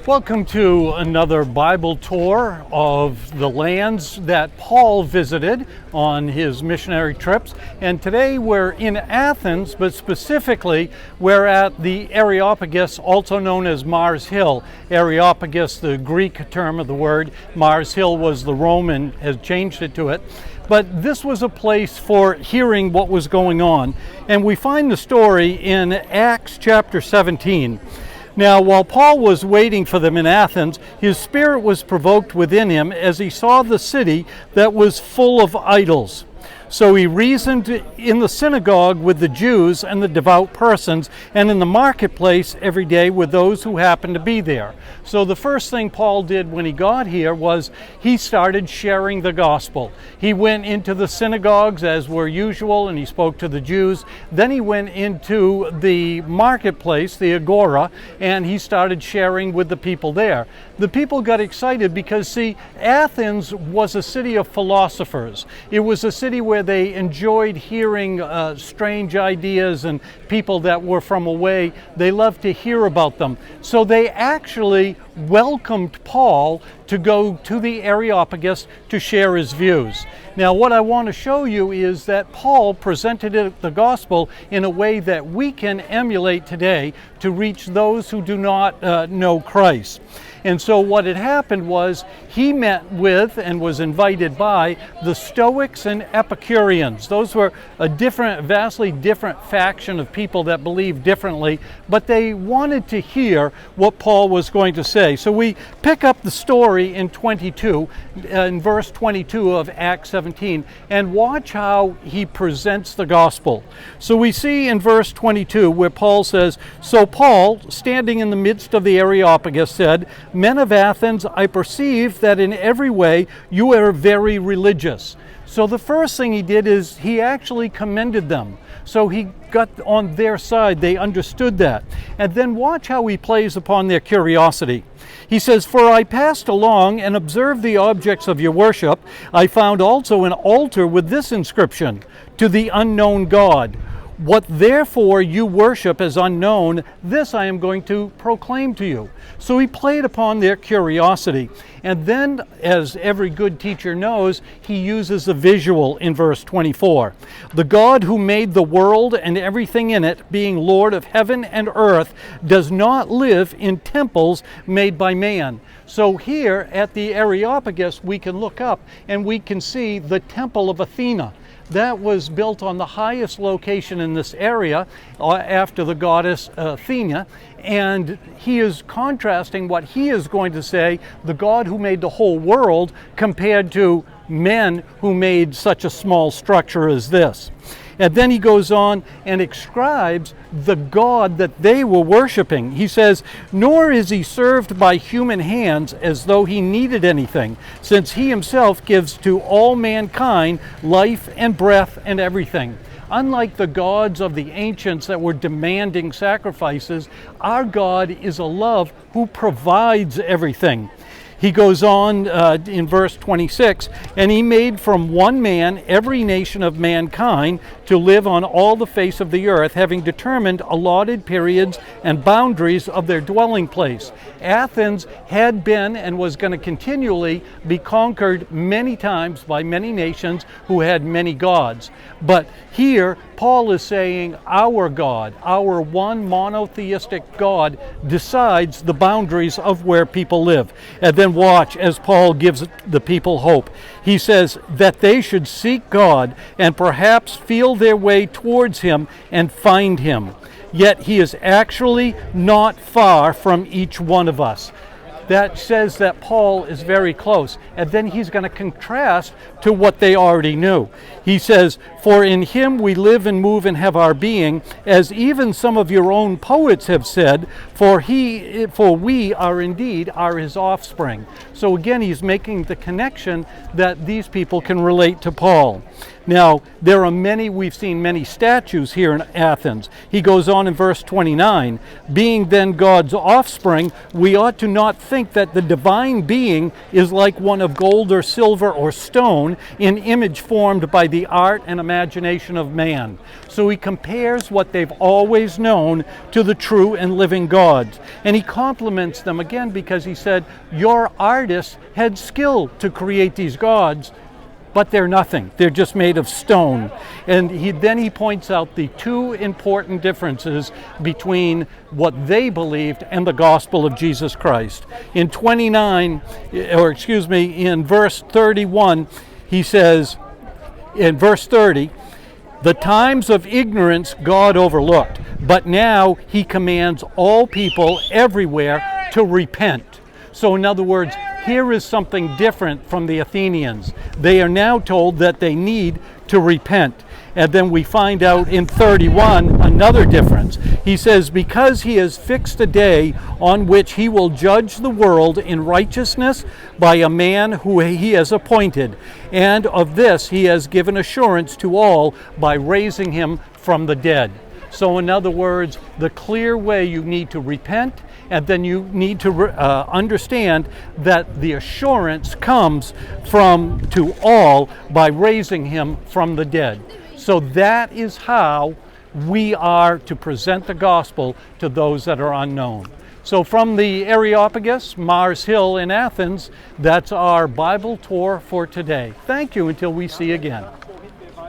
Welcome to another Bible tour of the lands that Paul visited on his missionary trips. And today we're in Athens, but specifically we're at the Areopagus, also known as Mars Hill. Areopagus, the Greek term of the word. Mars Hill was the Roman, has changed it to it. But this was a place for hearing what was going on. And we find the story in Acts chapter 17. Now, while Paul was waiting for them in Athens, his spirit was provoked within him as he saw the city that was full of idols. So he reasoned in the synagogue with the Jews and the devout persons, and in the marketplace every day with those who happened to be there. So the first thing Paul did when he got here was he started sharing the gospel. He went into the synagogues as were usual, and he spoke to the Jews. Then he went into the marketplace, the agora, and he started sharing with the people there. The people got excited because, see, Athens was a city of philosophers. It was a city where they enjoyed hearing strange ideas, and people that were from away, they loved to hear about them. So they actually welcomed Paul to go to the Areopagus to share his views. Now, what I want to show you is that Paul presented the gospel in a way that we can emulate today to reach those who do not know Christ. And so what had happened was he met with and was invited by the Stoics and Epicureans. Those were a vastly different faction of people that believed differently, but they wanted to hear what Paul was going to say. So we pick up the story in verse 22 of Acts 17, and watch how he presents the gospel. So we see in verse 22 where Paul says, "So Paul, standing in the midst of the Areopagus, said, 'Men of Athens, I perceive that in every way you are very religious.'" So the first thing he did is he actually commended them. So he got on their side. They understood that. And then watch how he plays upon their curiosity. He says, "For I passed along and observed the objects of your worship. I found also an altar with this inscription, 'To the unknown God.' What therefore you worship as unknown, this I am going to proclaim to you." So he played upon their curiosity. And then, as every good teacher knows, he uses a visual in verse 24. "The God who made the world and everything in it, being Lord of heaven and earth, does not live in temples made by man." So here at the Areopagus, we can look up and we can see the Temple of Athena. That was built on the highest location in this area after the goddess Athena, and he is contrasting what he is going to say, the God who made the whole world, compared to men who made such a small structure as this. And then he goes on and ascribes the God that they were worshiping. He says, "Nor is he served by human hands as though he needed anything, since he himself gives to all mankind life and breath and everything." Unlike the gods of the ancients that were demanding sacrifices, our God is a love who provides everything. He goes on in verse 26, "And he made from one man every nation of mankind to live on all the face of the earth, having determined allotted periods and boundaries of their dwelling place." Athens had been and was going to continually be conquered many times by many nations who had many gods. But here, Paul is saying our God, our one monotheistic God, decides the boundaries of where people live. And then watch as Paul gives the people hope. He says that they should seek God and perhaps feel their way towards him and find him. Yet he is actually not far from each one of us. That says that Paul is very close. And then he's going to contrast to what they already knew. He says, "For in him we live and move and have our being, as even some of your own poets have said, for we are indeed his offspring." So again, he's making the connection that these people can relate to Paul. Now, we've seen many statues here in Athens. He goes on in verse 29, being then God's offspring, we ought to not think that the divine being is like one of gold or silver or stone, in image formed by the art and imagination of man. So he compares what they've always known to the true and living God. And he compliments them again because he said, your artists had skill to create these gods, but they're nothing. They're just made of stone. And then he points out the two important differences between what they believed and the gospel of Jesus Christ. In verse 31, he says, in verse 30, the times of ignorance God overlooked, but now he commands all people everywhere to repent. So in other words, here is something different from the Athenians. They are now told that they need to repent. And then we find out in 31 another difference. He says, because he has fixed a day on which he will judge the world in righteousness by a man who he has appointed. And of this he has given assurance to all by raising him from the dead. So in other words, the clear way you need to repent, and then you need to understand that the assurance comes to all by raising him from the dead. So that is how we are to present the gospel to those that are unknown. So from the Areopagus, Mars Hill in Athens, that's our Bible tour for today. Thank you until we see again.